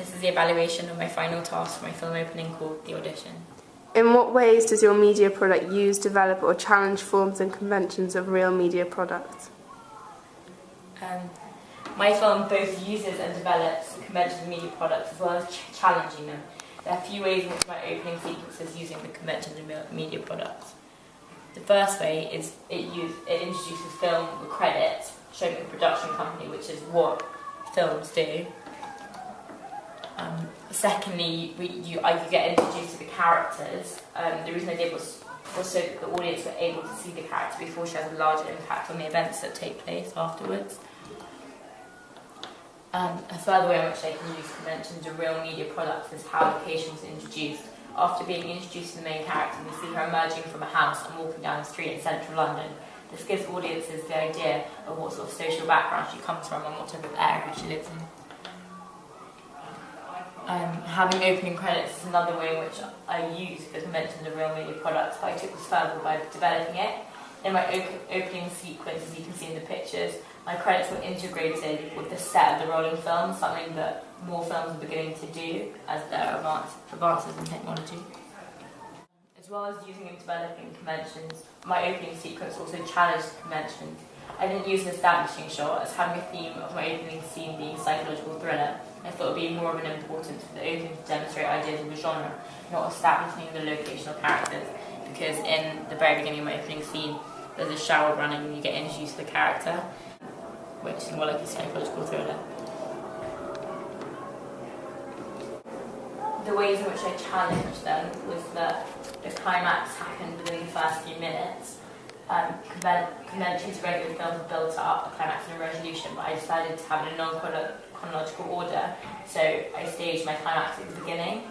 This is the evaluation of my final task for my film opening called The Audition. In what ways does your media product use, develop or challenge forms and conventions of real media products? My film both uses and develops conventions of media products as well as challenging them. There are a few ways in which my opening sequence is using the conventions of media products. The first way is it introduces film with credits, showing the production company, which is what films do. Secondly, you get introduced to the characters. The reason I did was so that the audience were able to see the character before she has a larger impact on the events that take place afterwards. A further way in which I can use conventions of real media products is how location is introduced. After being introduced to the main character, we see her emerging from a house and walking down the street in central London. This gives audiences the idea of what sort of social background she comes from and what type of area she lives in. Having opening credits is another way in which I use the conventions of real media products, but I took this further by developing it. In my opening sequence, as you can see in the pictures, my credits were integrated with the set of the rolling film, something that more films are beginning to do as there are advances in technology. As well as using and developing conventions, my opening sequence also challenged conventions. I didn't use an establishing shot, as having a theme of my opening scene being psychological thriller. I thought it would be more of an importance for the opening to demonstrate ideas of a genre, not establishing the locational characters, because in the very beginning of my opening scene, there's a shower running and you get introduced to the character, which is more like a psychological thriller. The ways in which I challenged them was that the climax happened within the first few minutes. Conventions of regular films are built up, a climax and a resolution, but I decided to have it in a non-chronological order, so I staged my climax at the beginning.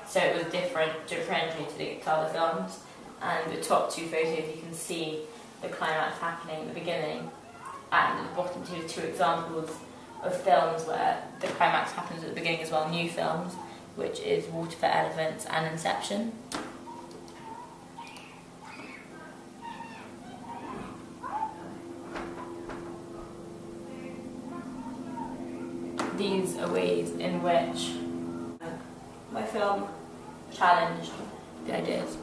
So it was differentiated to other films, and the top two photos you can see the climax happening at the beginning, and at the bottom two examples of films where the climax happens at the beginning as well, new films, which is Water for Elephants and Inception. These are ways in which my film challenged the ideas.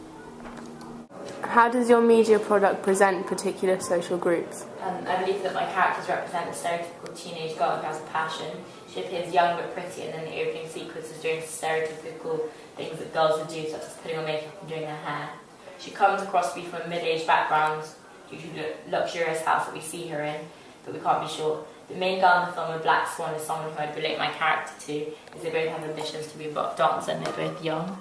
How does your media product present particular social groups? I believe that my characters represent the stereotypical teenage girl who has a passion. She appears young but pretty, and then the opening sequence is doing stereotypical things that girls would do, such as putting on makeup and doing her hair. She comes across to be from a mid-aged background due to the luxurious house that we see her in, but we can't be sure. The main girl in the film with Black Swan is someone who I'd relate my character to, as they both have ambitions to be a dancer and they're both young.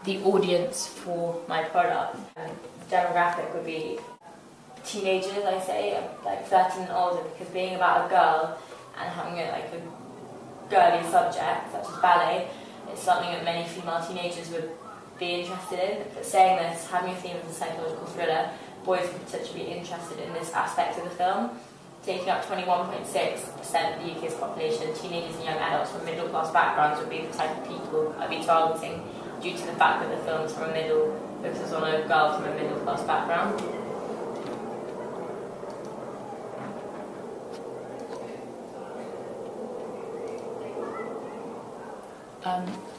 The audience for my product, the demographic would be teenagers, I say, like 13 and older, because being about a girl and having a girly subject, such as ballet, is something that many female teenagers would be interested in. But saying this, having a theme as a psychological thriller, boys could potentially be interested in this aspect of the film. Taking up 21.6% of the UK's population, teenagers and young adults from middle-class backgrounds would be the type of people I'd be targeting, due to the fact that the film's focuses on a girl from a middle-class background.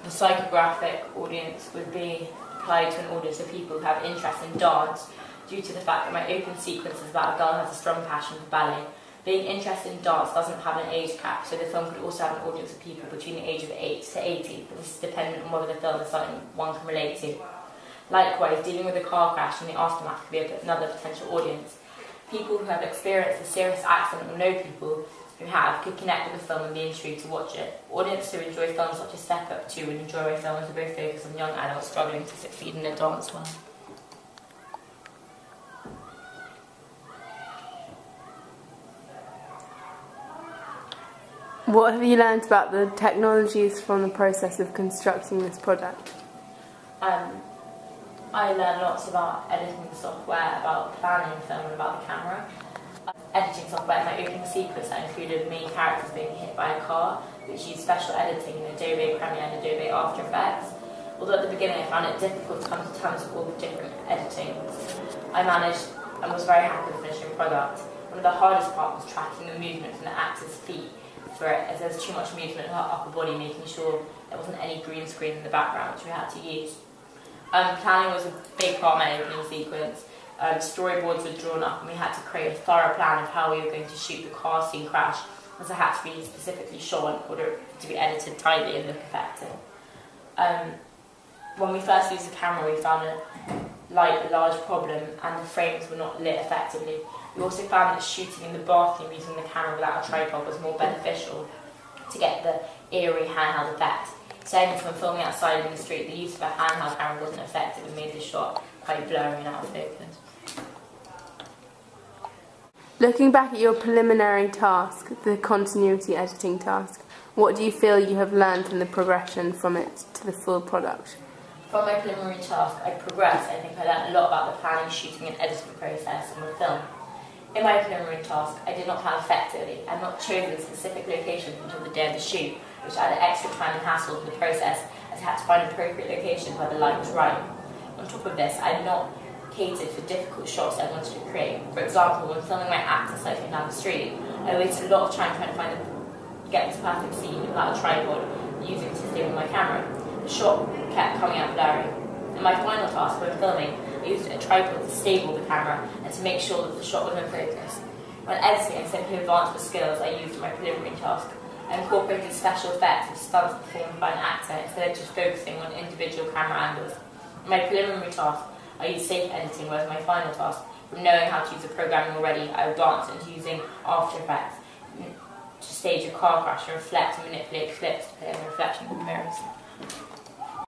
The psychographic audience would be applied to an audience of people who have interest in dance, due to the fact that my open sequence is about a girl who has a strong passion for ballet. Being interested in dance doesn't have an age cap, so the film could also have an audience of people between the age of 8 to 80, but this is dependent on whether the film is something one can relate to. Likewise, dealing with a car crash and the aftermath could be another potential audience. People who have experienced a serious accident or know people who have could connect with the film and be intrigued to watch it. Audiences who enjoy films such as Step Up 2 would enjoy my film as a both focus on young adults struggling to succeed in the dance world. What have you learned about the technologies from the process of constructing this product? I learned lots about editing software, about planning film, and about the camera. Editing software, in my opening sequence, I included main characters being hit by a car, which used special editing in Adobe Premiere and Adobe After Effects. Although at the beginning I found it difficult to come to terms with all the different editings, I managed and was very happy with the finishing product. One of the hardest parts was tracking the movement from the actor's feet for it, as there was too much movement in her upper body, making sure there wasn't any green screen in the background, which we had to use. Planning was a big part of my opening sequence. Storyboards were drawn up and we had to create a thorough plan of how we were going to shoot the car scene crash, as it had to be specifically shot in order to be edited tightly and look effective. When we first used the camera, we found a large problem and the frames were not lit effectively. We also found that shooting in the bathroom using the camera without a tripod was more beneficial to get the eerie handheld effect. Second, when filming outside in the street, the use of a handheld camera wasn't effective and made the shot quite blurry and out of focus. Looking back at your preliminary task, the continuity editing task, what do you feel you have learned in the progression from it to the full product? From my preliminary task, I progressed. I think I learned a lot about the planning, shooting and editing process on the film. In my preliminary task, I did not plan effectively. I had not chosen a specific location until the day of the shoot, which added extra time and hassle to the process, as I had to find an appropriate location where the light was right. On top of this, I had not catered for difficult shots I wanted to create. For example, when filming my actor cycling down the street, I wasted a lot of time trying to get this perfect scene without a tripod, using to stay with my camera. The shot kept coming out blurry. In my final task when filming, I used a tripod to stable the camera and to make sure that the shot was in focus. When editing, I simply advanced the skills I used in my preliminary task. I incorporated special effects of stunts performed by an actor instead of just focusing on individual camera angles. In my preliminary task, I used safe editing, whereas my final task, from knowing how to use the programming already, I advanced into using After Effects to stage a car crash and reflect and manipulate clips to play in the reflection of the mirrors.